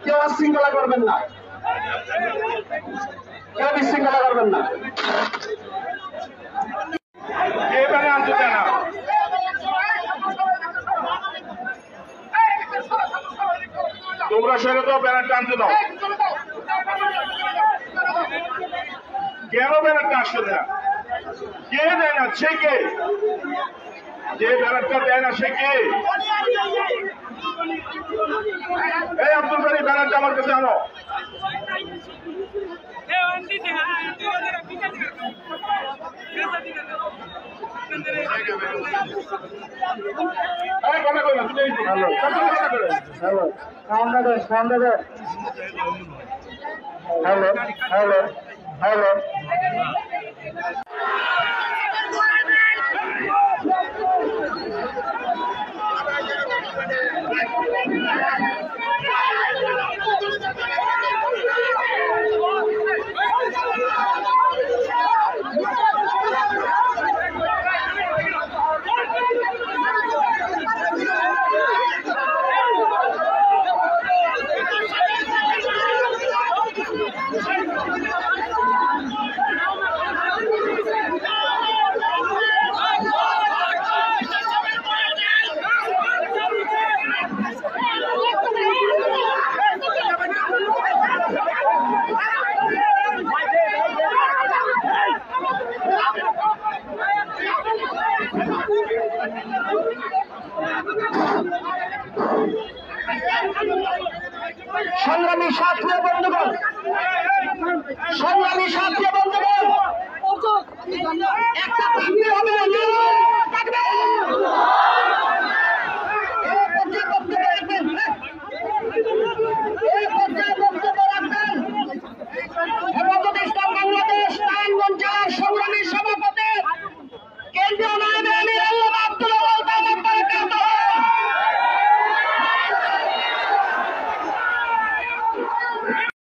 কেউ শৃঙ্খলা করবেন না, কেউ বিশৃঙ্খলা করবেন না। তোমরা সেরে তো ব্যানারটা আনতে দাও। কেন ব্যানারটা আসছে না? কে দেয় না? সে কে? যে ব্যানারটা দেয় না সে কে? এই আব্দুল বাড়ি ব্যানারটা আমার কাছে আনো। হ্যালো হ্যালো হ্যালো সংগ্রামী সাথী বন্ধুগণ, সংগ্রামী সাথী